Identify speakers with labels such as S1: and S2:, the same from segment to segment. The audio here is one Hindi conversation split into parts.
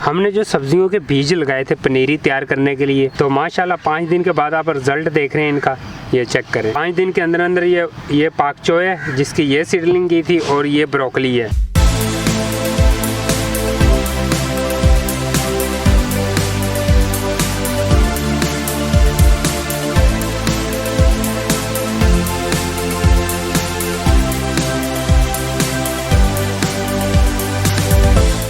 S1: हमने जो सब्जियों के बीज लगाए थे पनीरी तैयार करने के लिए, तो माशाल्लाह 5 दिन के बाद आप रिजल्ट देख रहे हैं इनका। ये चेक करें, 5 दिन के अंदर अंदर ये पाक चोय है जिसकी ये सीडलिंग की थी और ये ब्रोकली है।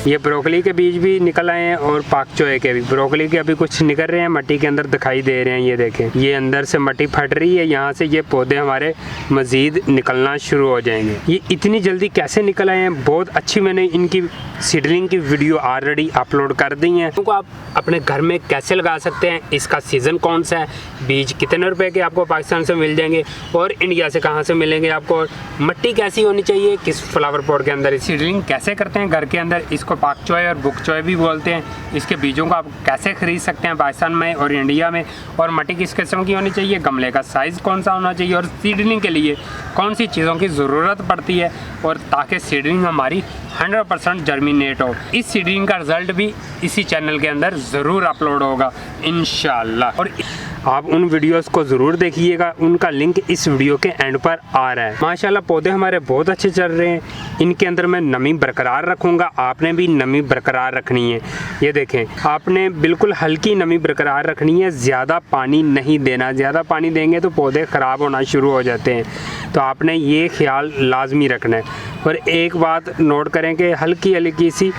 S1: ये ब्रोकली के बीज भी निकल आए हैं और पाक चोए के भी। ब्रोकली के अभी कुछ निकल रहे हैं, मट्टी के अंदर दिखाई दे रहे हैं। ये देखें, ये अंदर से मट्टी फट रही है, यहाँ से ये पौधे हमारे मज़ीद निकलना शुरू हो जाएंगे। ये इतनी जल्दी कैसे निकल आए हैं, बहुत अच्छी मैंने इनकी सीडलिंग की वीडियो ऑलरेडी अपलोड कर दी है। उनको आप अपने घर में कैसे लगा सकते हैं, इसका सीज़न कौन सा है, बीज कितने रुपए के आपको पाकिस्तान से मिल जाएंगे और इंडिया से कहाँ से मिलेंगे आपको, मट्टी कैसी होनी चाहिए, किस फ्लावर पॉट के अंदर सीडलिंग कैसे करते हैं घर के अंदर, इसको पाक चोय और बुक चोय भी बोलते हैं। इसके बीजों को आप कैसे खरीद सकते हैं पाकिस्तान में और इंडिया में, और मट्टी किस किस्म की होनी चाहिए, गमले का साइज़ कौन सा होना चाहिए और सीडलिंग के लिए कौन सी चीज़ों की ज़रूरत पड़ती है, और ताकि सीडलिंग हमारी 100% जर्मिनेट हो। इस सीडलिंग का रिज़ल्ट भी इसी चैनल के अंदर ज़रूर अपलोड होगा इंशाल्लाह, और आप उन वीडियोस को ज़रूर देखिएगा, उनका लिंक इस वीडियो के एंड पर आ रहा है। माशाल्लाह पौधे हमारे बहुत अच्छे चल रहे हैं। इनके अंदर मैं नमी बरकरार रखूँगा, आपने भी नमी बरकरार रखनी है। ये देखें, आपने बिल्कुल हल्की नमी बरकरार रखनी है, ज़्यादा पानी नहीं देना। ज़्यादा पानी देंगे तो पौधे ख़राब होना शुरू हो जाते हैं, तो आपने ये ख्याल लाजमी रखना है। और एक बात नोट करें कि हल्की हल्की सी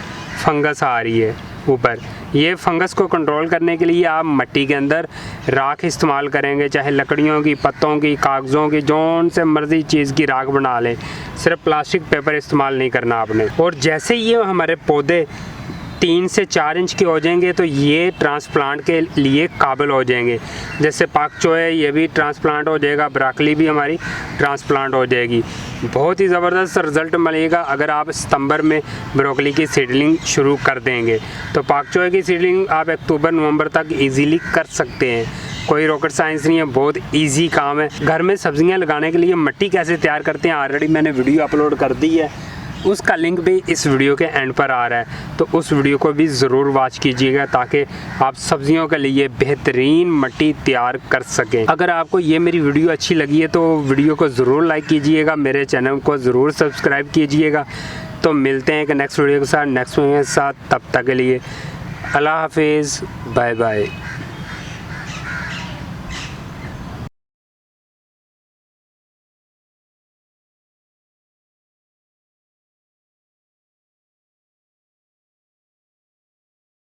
S1: फंगस आ रही है ऊपर। ये फंगस को कंट्रोल करने के लिए आप मिट्टी के अंदर राख इस्तेमाल करेंगे, चाहे लकड़ियों की, पत्तों की, कागज़ों की, जौन से मर्ज़ी चीज़ की राख बना लें। सिर्फ प्लास्टिक पेपर इस्तेमाल नहीं करना आपने। और जैसे ये हमारे पौधे 3 से 4 इंच के हो जाएंगे तो ये ट्रांसप्लांट के लिए काबिल हो जाएंगे। जैसे पाक चोय ये भी ट्रांसप्लांट हो जाएगा, ब्रोकली भी हमारी ट्रांसप्लांट हो जाएगी। बहुत ही ज़बरदस्त रिज़ल्ट मिलेगा अगर आप सितंबर में ब्रोकली की सीडलिंग शुरू कर देंगे। तो पाक चोय की सीडलिंग आप अक्टूबर नवंबर तक इजीली कर सकते हैं। कोई रॉकेट साइंस नहीं है, बहुत इजी काम है। घर में सब्जियां लगाने के लिए मिट्टी कैसे तैयार करते हैं ऑलरेडी मैंने वीडियो अपलोड कर दी है, उसका लिंक भी इस वीडियो के एंड पर आ रहा है, तो उस वीडियो को भी ज़रूर वॉच कीजिएगा ताकि आप सब्जियों के लिए बेहतरीन मिट्टी तैयार कर सकें। अगर आपको ये मेरी वीडियो अच्छी लगी है तो वीडियो को ज़रूर लाइक कीजिएगा, मेरे चैनल को ज़रूर सब्सक्राइब कीजिएगा। तो मिलते हैं एक नेक्स्ट वीडियो के साथ, नेक्स्ट वीडियो के साथ। तब तक के लिए अल्लाह हाफिज़, बाय बाय।